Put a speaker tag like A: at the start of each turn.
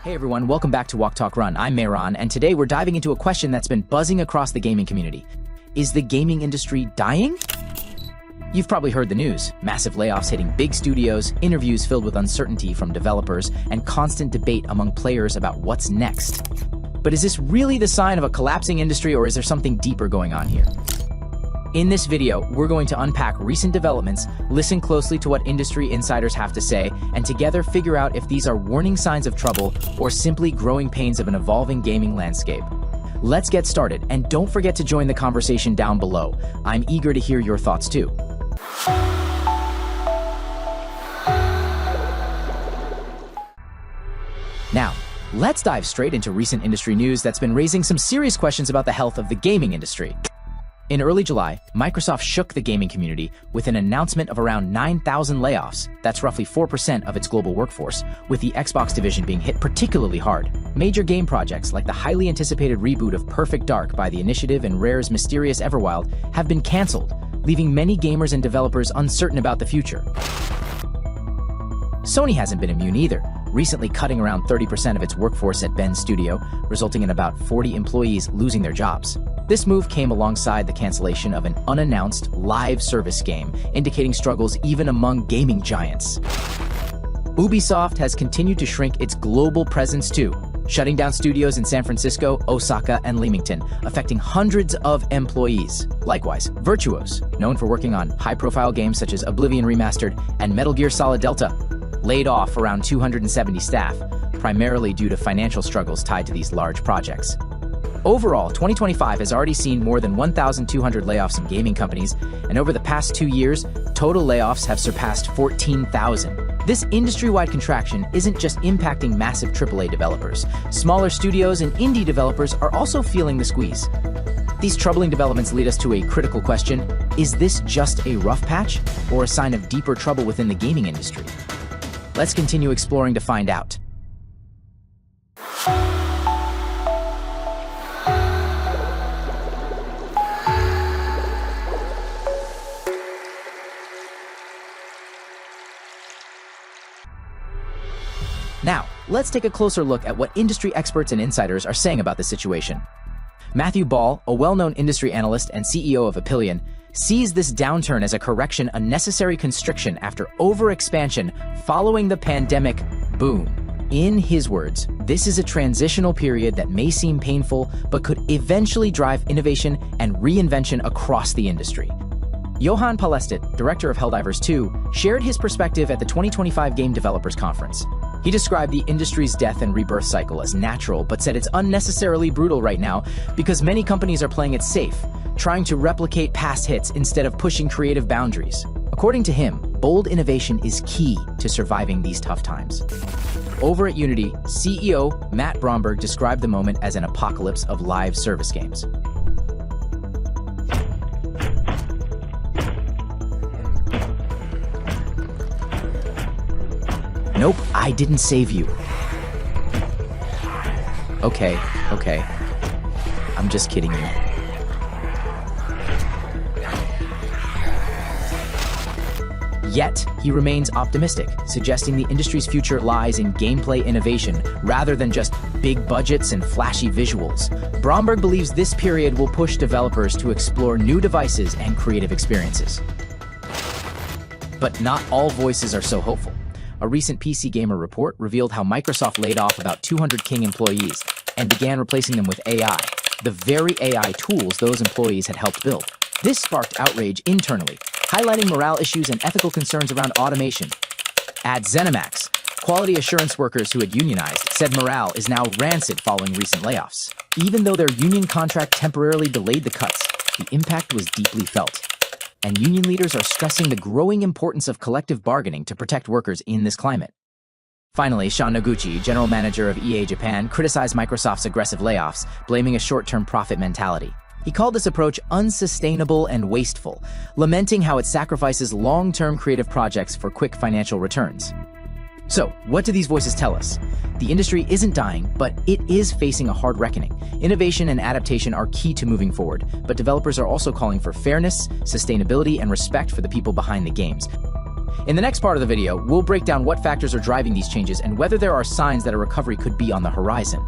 A: Hey everyone, welcome back to Walk Talk Run. I'm Mehran, and today we're diving into a question that's been buzzing across the gaming community. Is the gaming industry dying? You've probably heard the news. Massive layoffs hitting big studios, interviews filled with uncertainty from developers, and constant debate among players about what's next. But is this really the sign of a collapsing industry, or is there something deeper going on here? In this video, we're going to unpack recent developments, listen closely to what industry insiders have to say, and together figure out if these are warning signs of trouble or simply growing pains of an evolving gaming landscape. Let's get started, and don't forget to join the conversation down below. I'm eager to hear your thoughts too. Now, let's dive straight into recent industry news that's been raising some serious questions about the health of the gaming industry. In early July, Microsoft shook the gaming community with an announcement of around 9,000 layoffs. That's roughly 4% of its global workforce, with the Xbox division being hit particularly hard. Major game projects like the highly anticipated reboot of Perfect Dark by the Initiative and Rare's Mysterious Everwild have been canceled, leaving many gamers and developers uncertain about the future. Sony hasn't been immune either, recently cutting around 30% of its workforce at Bend Studio, resulting in about 40 employees losing their jobs. This move came alongside the cancellation of an unannounced live service game, indicating struggles even among gaming giants. Ubisoft has continued to shrink its global presence too, shutting down studios in San Francisco, Osaka, and Leamington, affecting hundreds of employees. Likewise, Virtuos, known for working on high-profile games such as Oblivion Remastered and Metal Gear Solid Delta, laid off around 270 staff, primarily due to financial struggles tied to these large projects. Overall, 2025 has already seen more than 1,200 layoffs in gaming companies, and over the past 2 years, total layoffs have surpassed 14,000. This industry-wide contraction isn't just impacting massive AAA developers. Smaller studios and indie developers are also feeling the squeeze. These troubling developments lead us to a critical question: is this just a rough patch, or a sign of deeper trouble within the gaming industry? Let's continue exploring to find out. Now, let's take a closer look at what industry experts and insiders are saying about the situation. Matthew Ball, a well-known industry analyst and CEO of Apillion, sees this downturn as a correction, a necessary constriction after overexpansion following the pandemic boom. In his words, this is a transitional period that may seem painful, but could eventually drive innovation and reinvention across the industry. Johan Palestit, director of Helldivers 2, shared his perspective at the 2025 Game Developers Conference. He described the industry's death and rebirth cycle as natural, but said it's unnecessarily brutal right now because many companies are playing it safe, trying to replicate past hits instead of pushing creative boundaries. According to him, bold innovation is key to surviving these tough times. Over at Unity, CEO Matt Bromberg described the moment as an apocalypse of live service games. Nope, I didn't save you. Okay. I'm just kidding you. Yet, he remains optimistic, suggesting the industry's future lies in gameplay innovation rather than just big budgets and flashy visuals. Bromberg believes this period will push developers to explore new devices and creative experiences. But not all voices are so hopeful. A recent PC Gamer report revealed how Microsoft laid off about 200 King employees and began replacing them with AI, the very AI tools those employees had helped build. This sparked outrage internally, highlighting morale issues and ethical concerns around automation. At ZeniMax, quality assurance workers who had unionized said morale is now rancid following recent layoffs. Even though their union contract temporarily delayed the cuts, the impact was deeply felt. And union leaders are stressing the growing importance of collective bargaining to protect workers in this climate. Finally, Sean Noguchi, general manager of EA Japan, criticized Microsoft's aggressive layoffs, blaming a short-term profit mentality. He called this approach unsustainable and wasteful, lamenting how it sacrifices long-term creative projects for quick financial returns. So, what do these voices tell us? The industry isn't dying, but it is facing a hard reckoning. Innovation and adaptation are key to moving forward, but developers are also calling for fairness, sustainability, and respect for the people behind the games. In the next part of the video, we'll break down what factors are driving these changes and whether there are signs that a recovery could be on the horizon.